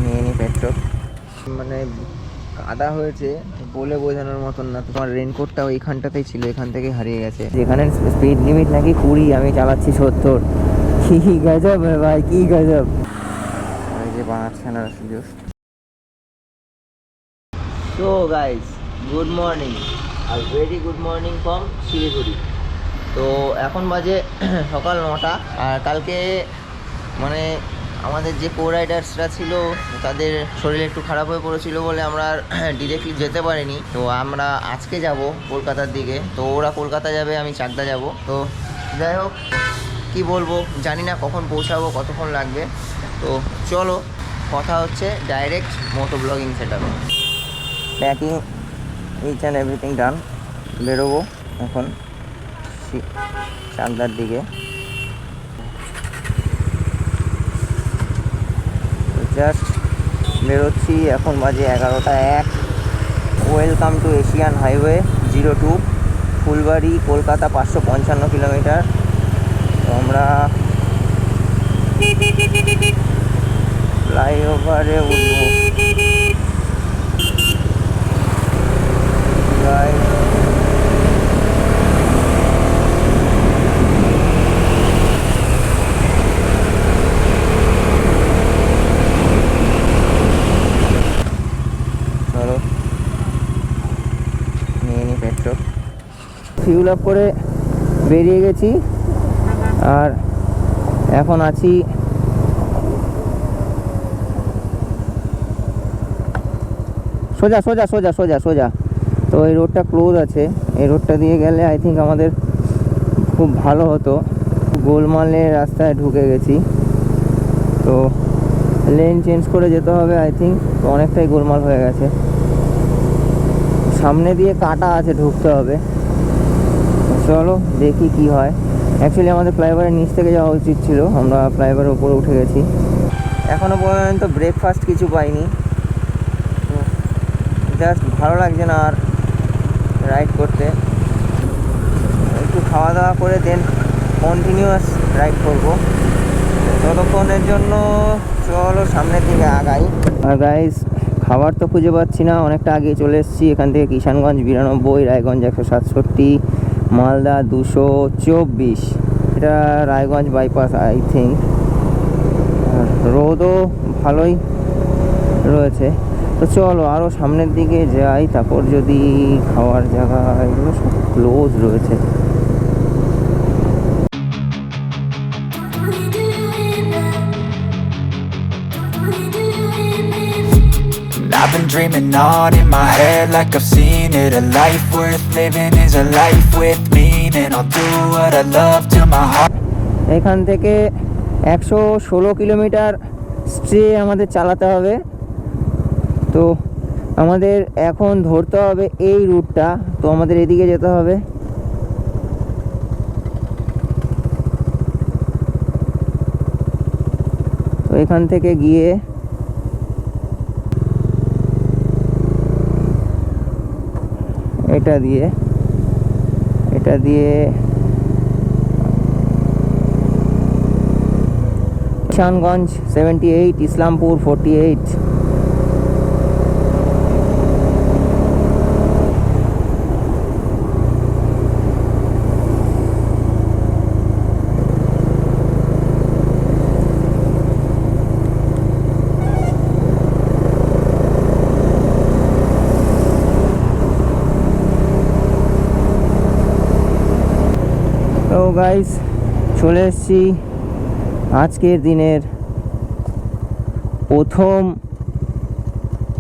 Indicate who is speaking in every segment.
Speaker 1: নিয়ে নি পেট্রোল। মানে কাদা হয়েছে বলে বোঝানোর মতন না। তোমার রেনকোটটা ওইখানটাতেই ছিল, এখান থেকে হারিয়ে গেছে। যেখানে স্পিড লিমিট নাকি 20, আমি চালাচ্ছি 70। কি গজব ভাই, কি গজব। এই যে বানাচ্ছে আনারস juice. So guys, good morning, are very good morning from Siliguri. তো এখন বাজে সকাল 9টা। আর কালকে মানে আমাদের যে কো রাইডার্সরা ছিল তাদের শরীর একটু খারাপ হয়ে পড়েছিল বলে আমরা ডিরেক্টলি যেতে পারিনি। তো আমরা আজকে যাব কলকাতার দিকে। তো ওরা কলকাতা যাবে, আমি চাকদা যাব। তো যাই হোক, কী বলবো জানি না কখন পৌঁছাবো, কতক্ষণ লাগবে। তো চলো, কথা হচ্ছে ডাইরেক্ট মোটো ব্লগিং সেটআপে। Packing each and everything done. বেরোবো এখন চাকদার দিকে। জাস্ট বেরোচ্ছি, এখন বাজে 11টা 1। Welcome to Asian highway 02, Phulbari, Kolkata, 555 kilometre. তো আমরা ফ্লাইওভারে উঠবো। চলো নিয়ে নি পেট্রোল। ফিউল আপ করে বেরিয়ে গেছি, আর এখন আছি সোজা সোজা সোজা সোজা সোজা। তো এই রোডটা ক্লোজ আছে, এই রোডটা দিয়ে গেলে আই থিঙ্ক আমাদের খুব ভালো হতো। গোলমালের রাস্তায় ঢুকে গেছি, তো লেন চেঞ্জ করে যেতে হবে আই থিঙ্ক। তো অনেকটাই গোলমাল হয়ে গেছে, সামনে দিয়ে কাটা আছে, ঢুকতে হবে। চলো দেখি কি হয়। অ্যাকচুয়ালি আমাদের ফ্লাইওভারের নিচ থেকে যাওয়া উচিত ছিল, আমরা ফ্লাইওভারের উপরে উঠে গেছি। এখনও পর্যন্ত ব্রেকফাস্ট কিছু পাইনি, তো জাস্ট ভালো লাগছে না আর রাইড করতে। একটু খাওয়া দাওয়া করে দেন কন্টিনিউয়াস রাইড করবো। ততক্ষণের জন্য চলো সামনের দিকে আগাই। আর গাইস, খাবার তো খুঁজে পাচ্ছি না, অনেকটা আগে চলে এসেছি। এখান থেকে কিষানগঞ্জ 92, রায়গঞ্জ 167, মালদা 224। এটা রায়গঞ্জ বাইপাস আই থিঙ্ক। রোদও ভালোই রয়েছে। তো চলো আরও সামনের দিকে যাই, তারপর যদি খাওয়ার জায়গা এগুলো সব ক্লোজ রয়েছে।
Speaker 2: I've been dreaming on in my head like I've seen it. A life worth living is a life with meaning. I'll do what I love till my heart.
Speaker 1: এখান থেকে 116 কিলোমিটার স্ট্রে আমাদের চালাতে হবে। তো আমাদের এখন ধরতে হবে এই রুটটা, তো আমাদের এদিকে যেতে হবে। তো এখান থেকে গিয়ে এটা দিয়ে কিষানগঞ্জ 78, ইসলামপুর 48। তো গাইস, চলে এসেছি আজকের দিনের প্রথম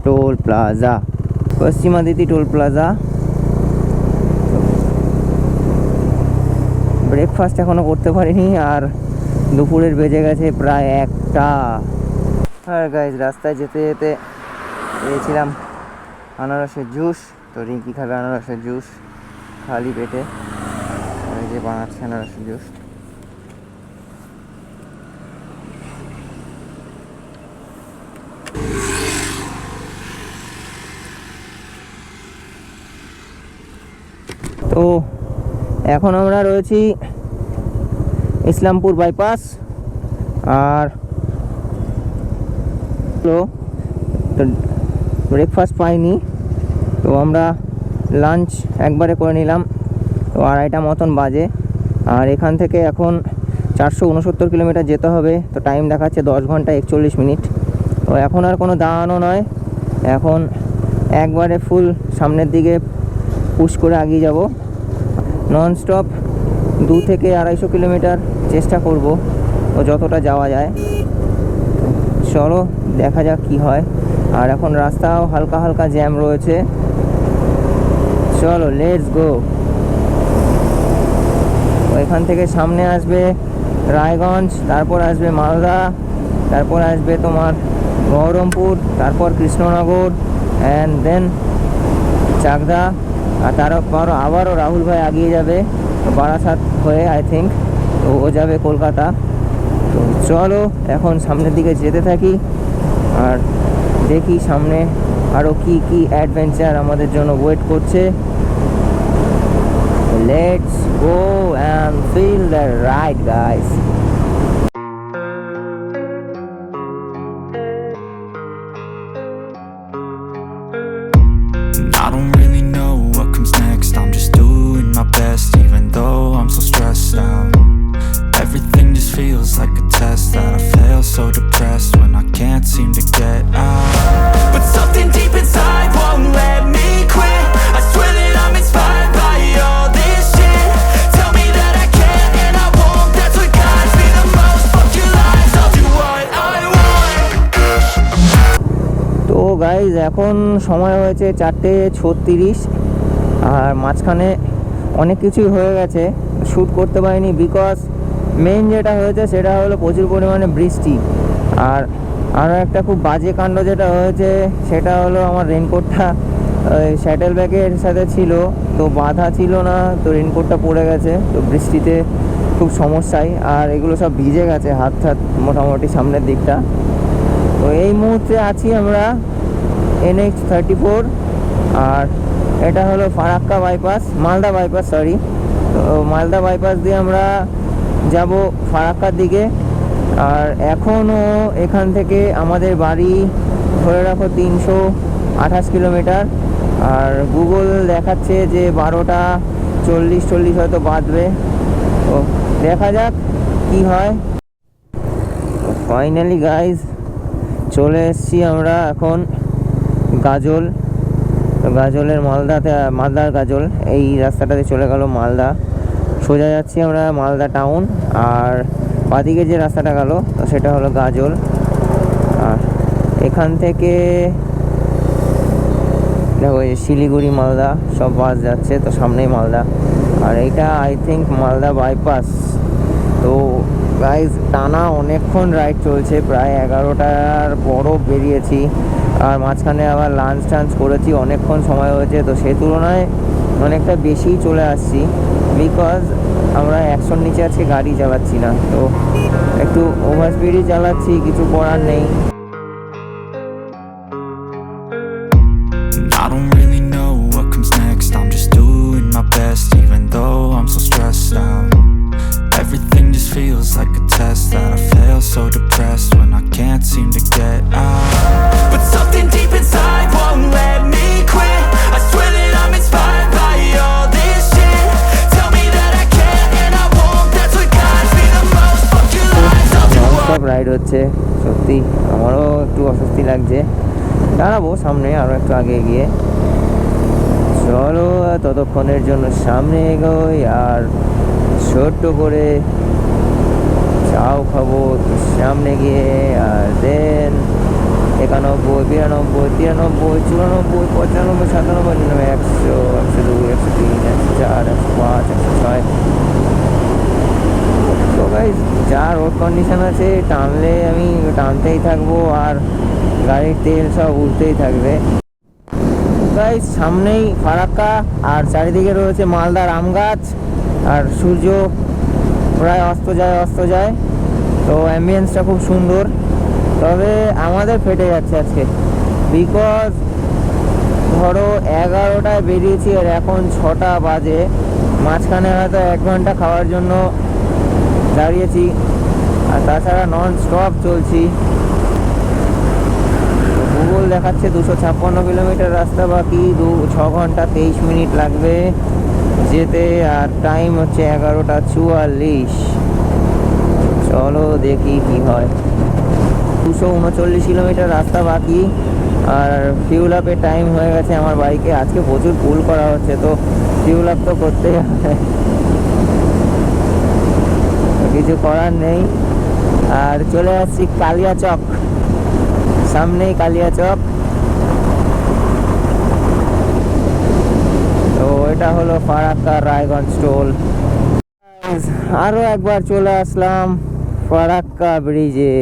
Speaker 1: টোল প্লাজা, পশ্চিমাদিতি টোল প্লাজা। ব্রেকফাস্ট এখনও করতে পারিনি, আর দুপুরের বেজে গেছে প্রায় 1টা। আর গাইস, রাস্তায় যেতে যেতে পেয়েছিলাম আনারসের জুস। তো রিঙ্কি খাবে আনারসের জুস খালি পেটে। এই যে বানাচ্ছে আনারসের জুস। তো এখন আমরা রয়েছি ইসলামপুর বাইপাস। আর তো ব্রেকফাস্ট পাইনি, তো আমরা লাঞ্চ একবারে করে নিলাম। তো 2:30 মতন বাজে, আর এখান থেকে এখন 469 কিলোমিটার যেতে হবে। তো টাইম দেখাচ্ছে 10 ঘন্টা 41 মিনিট। তো এখন আর কোনো দাঁড়ানো নয়, এখন একবারে ফুল সামনের দিকে পুশ করে এগিয়ে যাব। নন স্টপ 2 থেকে 250 কিলোমিটার চেষ্টা করব, তো যতটা যাওয়া যায়। চলো দেখা যাক কি হয়। আর এখন রাস্তাও হালকা হালকা জ্যাম রয়েছে। চলো লেটস গো। এখান থেকে সামনে আসবে রায়গঞ্জ, তারপর আসবে মালদা, তারপর আসবে তোমার বহরমপুর, তারপর কৃষ্ণনগর, অ্যান্ড দেন চাকদা। আর তারপর আবারও রাহুল ভাই এগিয়ে যাবে বারাসাত হয়ে, আই থিঙ্ক। তো ও যাবে কলকাতা। তো চলো এখন সামনের দিকে যেতে থাকি, আর দেখি সামনে আরও কি কি অ্যাডভেঞ্চার আমাদের জন্য ওয়েট করছে। Let's go and feel the ride guys.
Speaker 2: I don't really know what comes next. I'm just doing my best, even though I'm so stressed out. Everything just feels like a test that I fail, so depressed when I can't seem to get out. But something deep inside won't let me quit. I swear that I'm inspired by all this shit. Tell me that I can and I won't. That's what guides me the most. Fuck your lies, I'll do what I want.
Speaker 1: তো guys এখন সময় হয়েছে 4:36, আর মাঝখানে অনেক কিছুই হয়ে গেছে, shoot করতে পারিনি। বিকজ মেইন যেটা হয়েছে সেটা হলো প্রচুর পরিমাণে বৃষ্টি। আর আরও একটা খুব বাজে কাণ্ড যেটা হয়েছে সেটা হলো আমার রেনকোটটা ওই স্যাটেল ব্যাগের সাথে ছিল, তো বাঁধা ছিল না, তো রেনকোটটা পড়ে গেছে। তো বৃষ্টিতে খুব সমস্যাই, আর এগুলো সব ভিজে গেছে হাত মোটামুটি সামনের দিকটা। তো এই মুহূর্তে আছি আমরা NH34, আর এটা হলো Farakka bypass, Malda bypass sorry. তো মালদা বাইপাস দিয়ে আমরা যাব ফারাক্কার দিকে। আর এখনও এখান থেকে আমাদের বাড়ি ধরে রাখো 328 কিলোমিটার, আর গুগল দেখাচ্ছে যে 12:40 হয়তো বাজবে। তো দেখা যাক কি হয়। ফাইনালি গাইজ চলে এসেছি আমরা এখন গাজল। তো গাজলের মালদার গাজল এই রাস্তাটাতে চলে গেল মালদা। সোজা যাচ্ছি আমরা মালদা টাউন, আর বাদিকে যে রাস্তাটা গেল তো সেটা হলো গাজল। আর এখান থেকে দেখো এই শিলিগুড়ি মালদা সব বাস যাচ্ছে, তো সামনেই মালদা। আর এইটা আই থিঙ্ক মালদা বাইপাস। তো গাইজ টানা অনেকক্ষণ রাইড চলছে, প্রায় 11টার পরও বেরিয়েছি, আর মাঝখানে আবার লাঞ্চ টাঞ্চ করেছি, অনেকক্ষণ সময় হয়েছে। তো সেই তুলনায় অনেকটা বেশিই চলে আসছি, বিকজ আমরা 100-র নিচে আজকে গাড়ি চালাচ্ছি না, তো একটু ওভার স্পিডই চালাচ্ছি, কিছু করার নেই।
Speaker 2: I don't really know what comes next. I'm just doing my best, even though I'm so stressed out. Everything just feels like a test that I fail, so depressed when I can't seem to get out. But something deep inside won't let me quit. I swear that I'm inspired by all this shit. Tell me that I can and I won't. That's what guides me the most. Fuck your lies, I'll do what
Speaker 1: সব ride হচ্ছে, সত্যি আমারও একটু অস্বস্তি লাগছে। দাঁড়াবো সামনে আরও একটু আগে গিয়ে। চলো ততক্ষণের জন্য সামনে এগোই, আর ছোট্ট করে চাও খাবো সামনে গিয়ে। আর দেন 91, 92, 93, 94, 95, 97, 99, 100, 102, 103, 104, 105, 106। তো গাইজ যা রোড কন্ডিশন আছে টানলে আমি টানতেই থাকবো, আর গাড়ির তেল সব উঠতেই থাকবে। গাইজ সামনেই ফারাক্কা, আর চারিদিকে রয়েছে মালদার আম গাছ, আর সূর্য প্রায় অস্ত যায়। তো অ্যাম্বিয়েন্সটা খুব সুন্দর। তবে আমাদের ফেটে যাচ্ছে আজকে, বিকজ ধরো 11টায় বেরিয়েছি আর এখন 6টা বাজে। মাঝখানে হয়তো 1 ঘন্টা খাওয়ার জন্য দাঁড়িয়েছি, আর তাছাড়া নন স্টপ চলছি। গুগল দেখাচ্ছে 256 কিলোমিটার রাস্তা বাকি, 6 ঘন্টা 23 মিনিট লাগবে যেতে, আর টাইম হচ্ছে 11:44। চলো দেখি কি হয়। 239 কিলোমিটার রাস্তা বাকি, আর ফিউল আপের টাইম হয়ে গেছে আমার বাইকে। আজকে প্রচুর পুল করা হচ্ছে, তো ফিউল আপ তো করতেই হবে, কিছু করার নেই। আর চলে আসছি কালিয়াচক, সামনেই কালিয়াচক। তো এটা হলো ফারাক্কা রায়গঞ্জ টোল। আরো একবার চলে আসলাম ফারাক্কা ব্রিজে,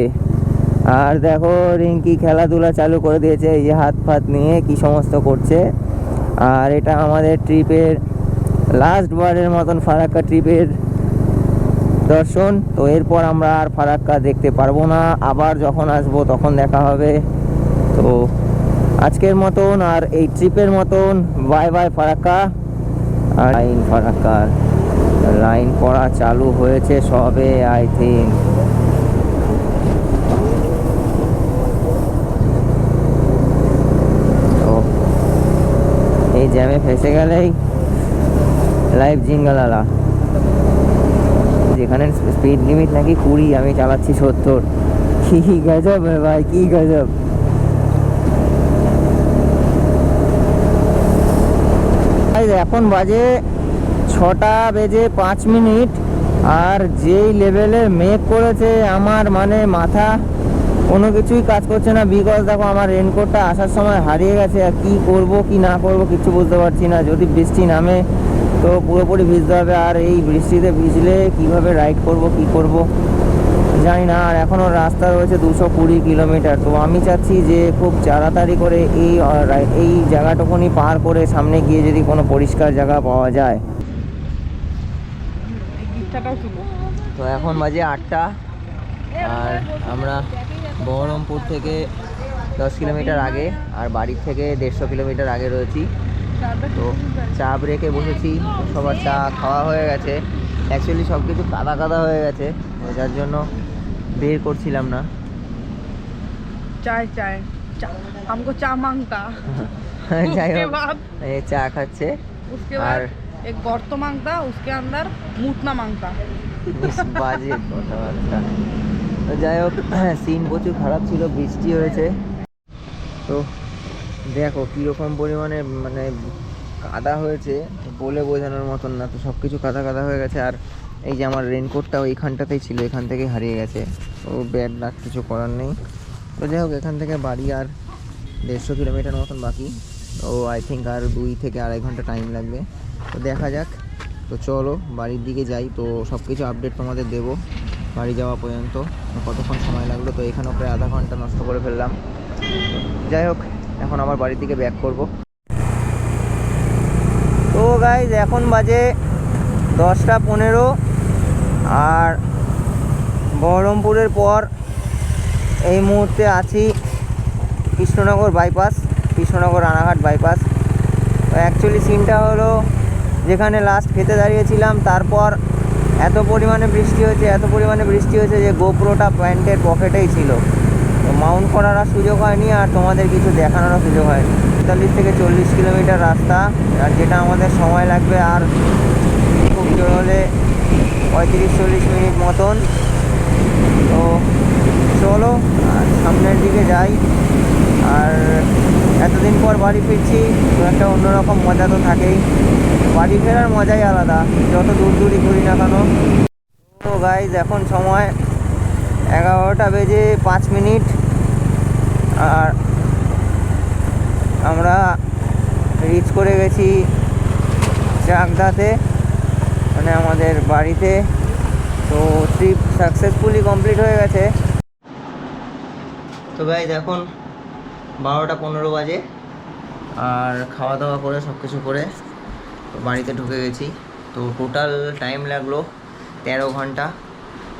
Speaker 1: আর দেখো রিঙ্কি খেলাধুলা চালু করে দিয়েছে, এই যে হাত ফাত নিয়ে কি সমস্ত করছে। আর এটা আমাদের ট্রিপের লাস্ট বারের মতন ফারাক্কা ট্রিপের দর্শন। তো এরপর আমরা আর ফারাক্কা দেখতে পারবো না, আবার যখন আসবো তখন দেখা হবে। তো আজকের মতন আর এই ট্রিপের মতন বাই বাই ফারাক্কা। আর লাইন ফারাক্কার লাইন পড়া চালু হয়েছে সবে, আই থিঙ্ক। তো এই জ্যামে ফেসে গেলেই লাইভ জিঙ্গালালা। যেখানে স্পিড লিমিট নাকি 20, আমি চালাচ্ছি 70। কি গজব ভাই, কি গজব। এখন বাজে 6:05, আর যেই লেভেলের মেঘ করেছে আমার মানে মাথা কোনো কিছুই কাজ করছে না। বিকজ দেখো আমার রেনকোটটা আসার সময় হারিয়ে গেছে, আর কী করবো কি না করবো কিছু বুঝতে পারছি না। যদি বৃষ্টি নামে তো পুরোপুরি ভিজতে হবে, আর এই বৃষ্টিতে ভিজলে কিভাবে রাইড করব কি করব জানি না। আর এখনও রাস্তা রয়েছে 220 কিলোমিটার। তো আমি চাচ্ছি যে খুব তাড়াতাড়ি করে এই জায়গাটুকুনি পার করে সামনে গিয়ে যদি কোনো পরিষ্কার জায়গা পাওয়া যায়। তো এখন বাজে 8টা, আর আমরা বহরমপুর থেকে 10 কিলোমিটার আগে, আর বাড়ির থেকে 150 কিলোমিটার আগে রয়েছি। তো চা ব্রেকে বসেছি, সবার চা খাওয়া হয়ে গেছে। অ্যাকচুয়ালি সব কিছু কাদা কাদা হয়ে গেছে, যার জন্য বের করছিলাম না।
Speaker 3: चाय चाय हमको चा मांगता
Speaker 1: যাই হোক এই চা খাচ্ছে,
Speaker 3: उसके
Speaker 1: আর
Speaker 3: बाद एक गौर मांगता, उसके अंदर मूतना मांगता।
Speaker 1: বাজে কথাবার্তা। তো যাই হোক সিন প্রচুর খারাপ ছিল, বৃষ্টি হয়েছে। তো দেখো কীরকম পরিমাণে মানে কাদা হয়েছে, বলে বোঝানোর মতন না। তো সব কিছু কাদা কাদা হয়ে গেছে। আর এই যে আমার রেনকোটটাও এইখানটাতেই ছিল, এখান থেকে হারিয়ে গেছে। তো ব্যাড লাগ, কিছু করার নেই। তো যাই হোক এখান থেকে বাড়ি আর 150 কিলোমিটার মতন বাকি। তো আই থিঙ্ক আর 2 থেকে আড়াই ঘন্টা টাইম লাগবে। তো দেখা যাক। তো চলো বাড়ির দিকে যাই, তো সব কিছু আপডেট তোমাদের দেবো বাড়ি যাওয়া পর্যন্ত কতক্ষণ সময় লাগলো। তো এখানেও প্রায় আধা ঘন্টা নষ্ট করে ফেললাম। যাই হোক এখন আবার বাড়ির দিকে ব্যাক করব। তো গাইজ এখন বাজে 10টা 15, আর বহরমপুরের পর এই মুহূর্তে আছি কৃষ্ণনগর বাইপাস, কৃষ্ণনগর রানাঘাট বাইপাস। তো অ্যাকচুয়ালি সিনটা হলো যেখানে লাস্ট খেতে দাঁড়িয়েছিলাম, তারপর এত পরিমাণে বৃষ্টি হয়েছে যে গোপ্রোটা প্যান্টের পকেটেই ছিল। তো মাউন্ট করার আর সুযোগ হয়নি, আর তোমাদের কিছু দেখানোরও সুযোগ হয়নি। 45 থেকে 40 কিলোমিটার রাস্তা, আর যেটা আমাদের সময় লাগবে আর খুব জোর হলে 35-40 মিনিট মতন। তো চলো আর সামনের দিকে যাই। আর এতদিন পর বাড়ি ফিরছি, তো একটা অন্যরকম মজা তো থাকেই। বাড়ি ফেরার মজাই আলাদা, যত দূরই ঘুরি না কেন। তো গাইজ এখন সময় 11:05, আর আমরা রিচ করে গেছি চাকদাতে, মানে আমাদের বাড়িতে। তো ট্রিপ সাকসেসফুলি কমপ্লিট হয়ে গেছে। তো গাইজ এখন 12টা 15 বাজে, আর খাওয়া দাওয়া করে সব কিছু করে বাড়িতে ঢুকে গেছি। তো টোটাল টাইম লাগলো 13 ঘন্টা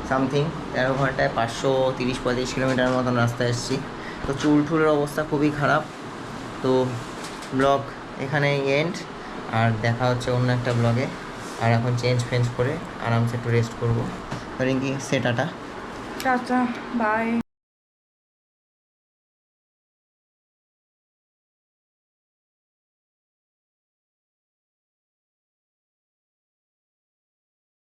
Speaker 1: সামথিং। 13 ঘন্টায় 530-35 কিলোমিটার মতন রাস্তা এসেছি। তো চুলের অবস্থা খুবই খারাপ। তো ব্লগ এখানেই এন্ড, আর দেখা হচ্ছে অন্য একটা ব্লগে। আর এখন চেঞ্জ করে আরামসে একটু রেস্ট করবো। রিঙ্কি সে টাটা।
Speaker 3: Tata bye.